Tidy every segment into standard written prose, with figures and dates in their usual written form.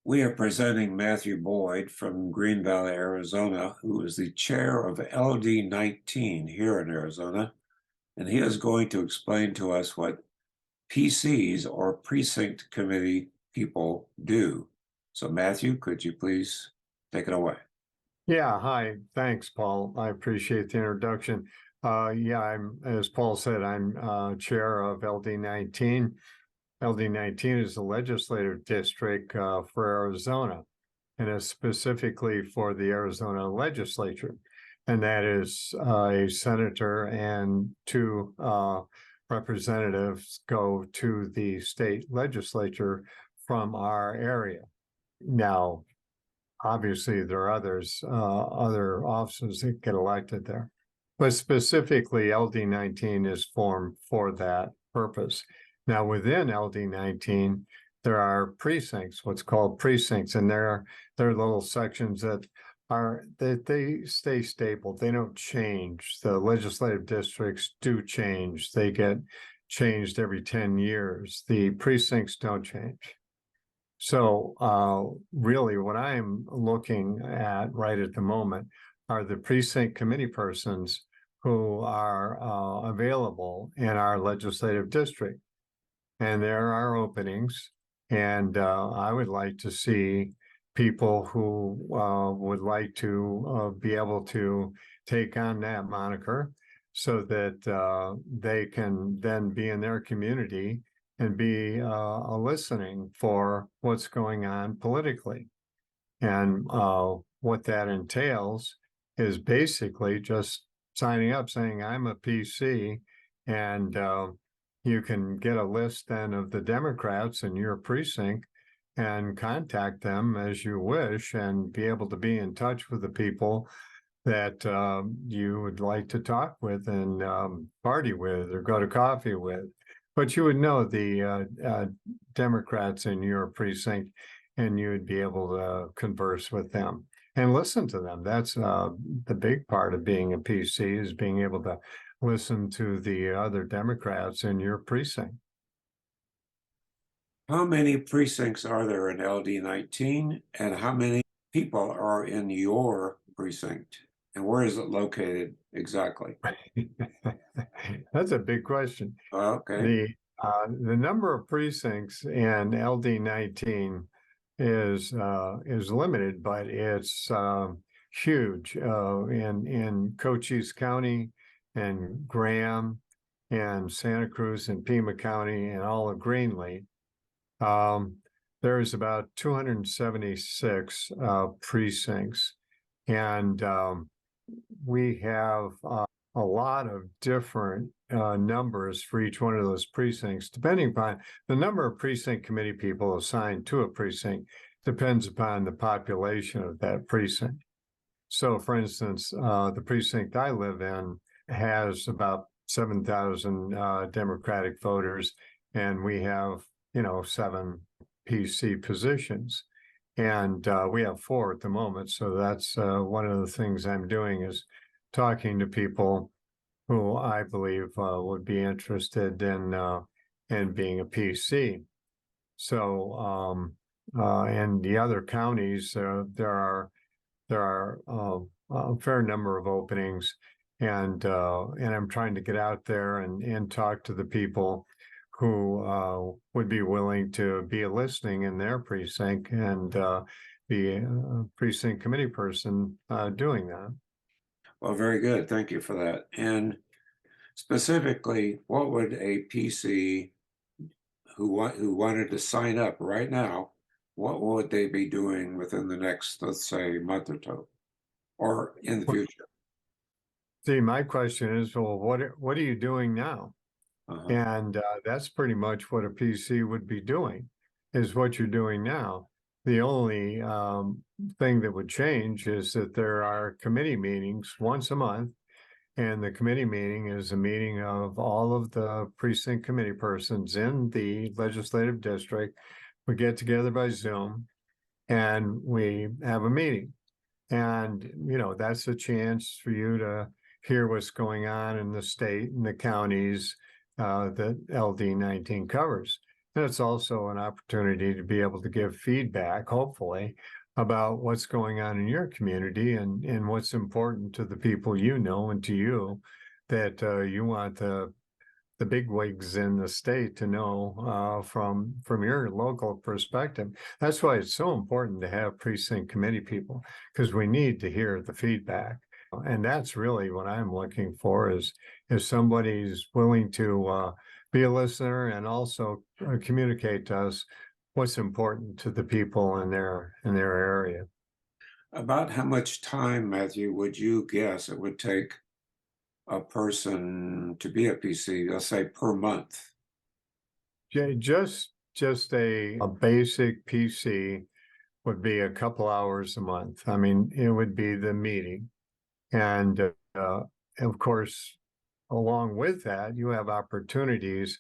We are presenting Matthew Boyd from Green Valley, Arizona, who is the chair of LD19 here in Arizona, and he is going to explain to us what PCs or Precinct Committee people do. So Matthew, could you please take it away? Yeah, hi. Thanks, Paul. I appreciate the introduction. As Paul said, I'm chair of LD19. LD19 is the legislative district for Arizona, and is specifically for the Arizona legislature. And that is a senator and two representatives go to the state legislature from our area. Now, obviously, there are other offices that get elected there, but specifically LD19 is formed for that purpose. Now, within LD19, there are precincts, what's called precincts, and there are little sections that they stay stable. They don't change. The legislative districts do change. They get changed every 10 years. The precincts don't change. So really what I'm looking at right at the moment are the precinct committee persons who are available in our legislative district. And there are openings, and I would like to see people who would like to be able to take on that moniker so that they can then be in their community and be listening for what's going on politically. And what that entails is basically just signing up saying, I'm a PC, and you can get a list then of the Democrats in your precinct and contact them as you wish and be able to be in touch with the people that you would like to talk with and party with or go to coffee with. But you would know the Democrats in your precinct, and you would be able to converse with them and listen to them. That's the big part of being a PC, is being able to listen to the other Democrats in your precinct. How many precincts are there in LD19, and how many people are in your precinct? And where is it located exactly? That's a big question. Okay. The number of precincts in LD19 is limited, but it's huge in Cochise County and Graham and Santa Cruz and Pima County and all of Greenlee. There's about 276 precincts, and we have a lot of different numbers for each one of those precincts, depending upon the number of precinct committee people assigned to a precinct depends upon the population of that precinct. So, for instance, the precinct I live in has about 7,000 Democratic voters, and we have, 7 PC positions. And we have 4 at the moment. So that's one of the things I'm doing, is talking to people who I believe would be interested in being a PC. So in the other counties, there are a fair number of openings, and I'm trying to get out there and talk to the people who would be willing to be listening in their precinct and be a precinct committee person doing that. Well, very good. Thank you for that. And specifically, what would a PC who wanted to sign up right now, what would they be doing within the next, let's say, month or two, or in the future? See, my question is, well, what are you doing now? And that's pretty much what a PC would be doing, is what you're doing now. The only thing that would change is that there are committee meetings once a month, and the committee meeting is a meeting of all of the precinct committee persons in the legislative district. We get together by Zoom and we have a meeting. And, that's a chance for you to hear what's going on in the state and the counties that LD19 covers. And it's also an opportunity to be able to give feedback, hopefully, about what's going on in your community and what's important to the people you know and to you that you want the bigwigs in the state to know from your local perspective. That's why it's so important to have precinct committee people, because we need to hear the feedback. And that's really what I'm looking for is if somebody's willing to be a listener and also communicate to us what's important to the people in their area. About how much time, Matthew, would you guess it would take a person to be a PC, let's say per month? Just a basic PC would be a couple hours a month. I mean, it would be the meeting. And of course, along with that, you have opportunities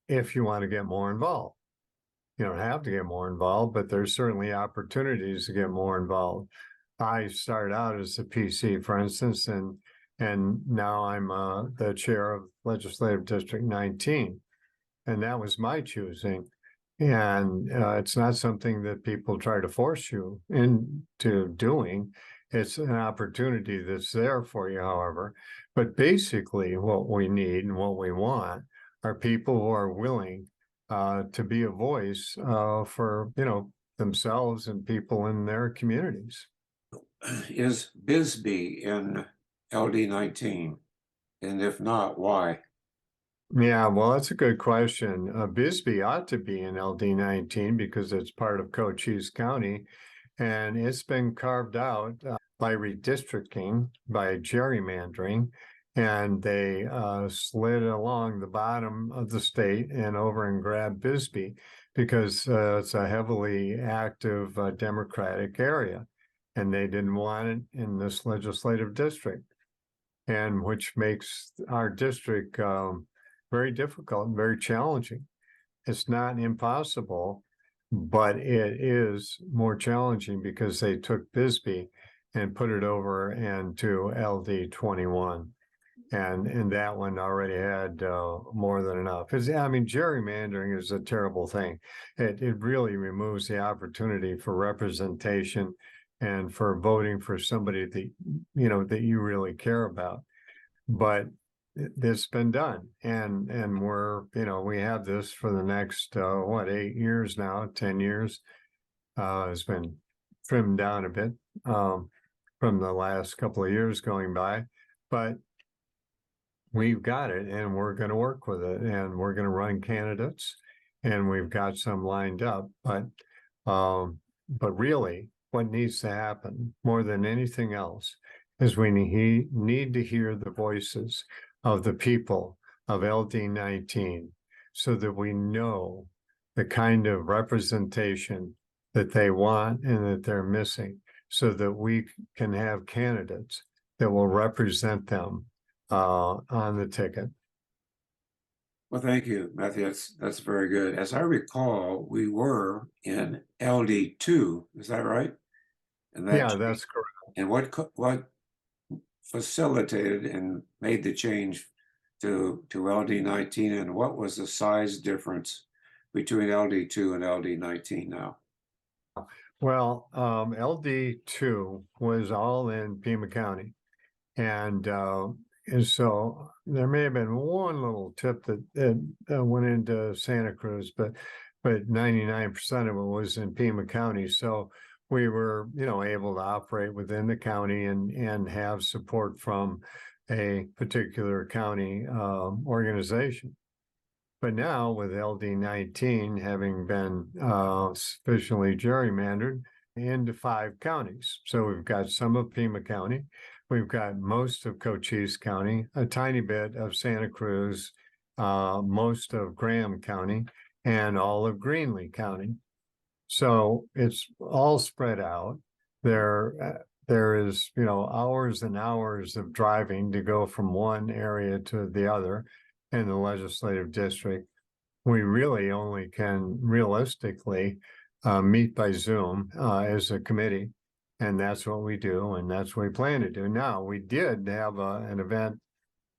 if you want to get more involved. You don't have to get more involved, but there's certainly opportunities to get more involved. I started out as a PC, for instance, and now I'm the chair of Legislative District 19, and that was my choosing. And it's not something that people try to force you into doing. It's an opportunity that's there for you, however. But basically, what we need and what we want are people who are willing to be a voice for themselves and people in their communities. Is Bisbee in LD 19? And if not, why? Yeah, well, that's a good question. Bisbee ought to be in LD 19 because it's part of Cochise County, and it's been carved out by redistricting, by gerrymandering, and they slid along the bottom of the state and over and grabbed Bisbee because it's a heavily active Democratic area, and they didn't want it in this legislative district, and which makes our district very difficult and very challenging. It's not impossible, but it is more challenging because they took Bisbee and put it over into LD 21. And that one already had more than enough. I mean, gerrymandering is a terrible thing. It really removes the opportunity for representation and for voting for somebody that you really care about. But it's been done, and we have this for the next 8 years now, 10 years. It's been trimmed down a bit from the last couple of years going by, but we've got it, and we're going to work with it, and we're going to run candidates, and we've got some lined up. But really, what needs to happen more than anything else is we need to hear the voices of the people of LD 19 so that we know the kind of representation that they want and that they're missing, so that we can have candidates that will represent them on the ticket. Well, thank you, Matthew. That's very good. As I recall, we were in LD2. Is that right? And Yeah, that's correct. And what facilitated and made the change to LD 19, and what was the size difference between LD2 and LD 19 now? Well, LD2 was all in Pima County. And so there may have been one little tip that went into Santa Cruz, but 99% of it was in Pima County. So we were, able to operate within the county and have support from a particular county organization. But now with LD 19 having been sufficiently gerrymandered into 5 counties. So we've got some of Pima County, we've got most of Cochise County, a tiny bit of Santa Cruz, most of Graham County, and all of Greenlee County. So it's all spread out. There is, hours and hours of driving to go from one area to the other in the legislative district. We really only can realistically meet by Zoom as a committee, and that's what we do, and that's what we plan to do. Now, we did have an event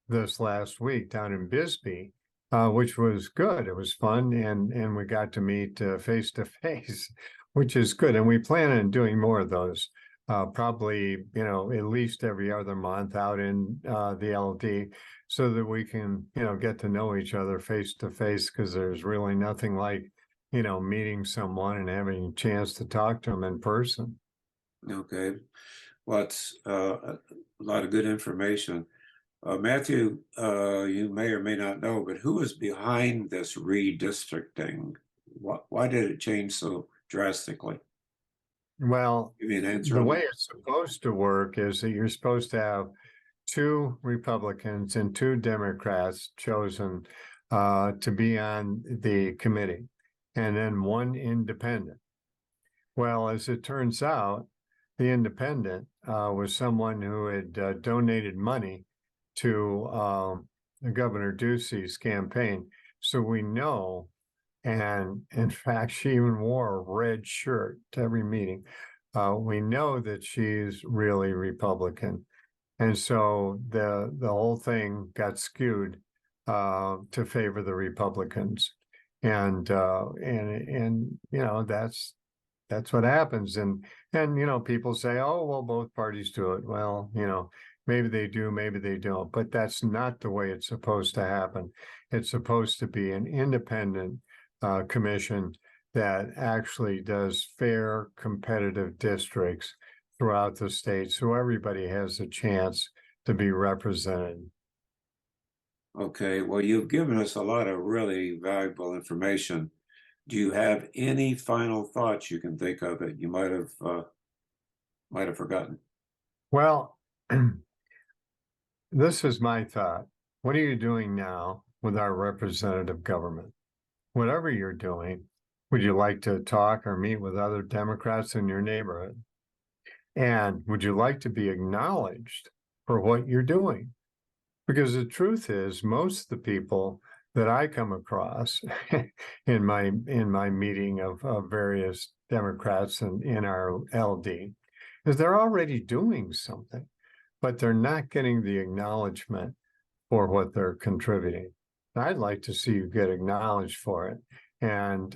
this last week down in Bisbee, which was good. It was fun, and we got to meet face to face, which is good. And we plan on doing more of those. Probably, at least every other month out in the LD, so that we can, get to know each other face to face. Because there's really nothing like, meeting someone and having a chance to talk to them in person. Okay. Well, it's a lot of good information. Matthew, you may or may not know, but who is behind this redistricting? Why did it change so drastically? Well, Give me an answer the on way that. it's supposed to work is that you're supposed to have two Republicans and two Democrats chosen to be on the committee, and then one independent. Well, as it turns out, the independent was someone who had donated money to Governor Ducey's campaign. So we know, and in fact, she even wore a red shirt to every meeting. We know that she's really Republican. And so the whole thing got skewed to favor the Republicans. And that's what happens. And people say, oh, well, both parties do it. Well, maybe they do, maybe they don't, but that's not the way it's supposed to happen. It's supposed to be an independent commission that actually does fair, competitive districts throughout the state, so everybody has a chance to be represented. Okay, well, you've given us a lot of really valuable information. Do you have any final thoughts you can think of that you might have forgotten? Well, this is my thought. What are you doing now with our representative government? Whatever you're doing, would you like to talk or meet with other Democrats in your neighborhood? And would you like to be acknowledged for what you're doing? Because the truth is, most of the people that I come across in my meeting of various Democrats in our LD is they're already doing something, but they're not getting the acknowledgement for what they're contributing. I'd like to see you get acknowledged for it. And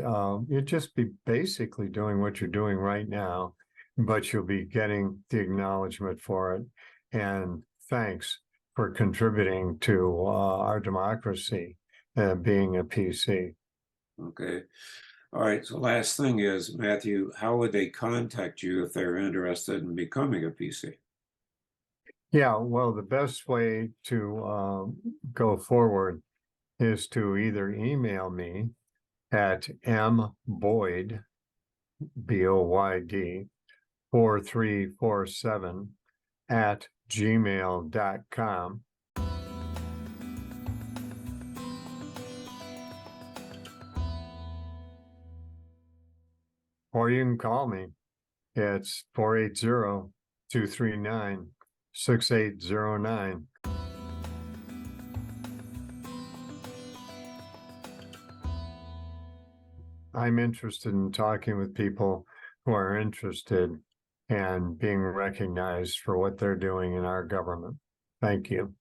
you'd just be basically doing what you're doing right now, but you'll be getting the acknowledgement for it. And thanks for contributing to our democracy, being a PC. Okay. All right. So last thing is, Matthew, how would they contact you if they're interested in becoming a PC? Yeah, well, the best way to go forward is to either email me at mboyd, BOYD, 4347 at gmail.com. Or you can call me. It's 480-239-6809. I'm interested in talking with people who are interested and being recognized for what they're doing in our government. Thank you.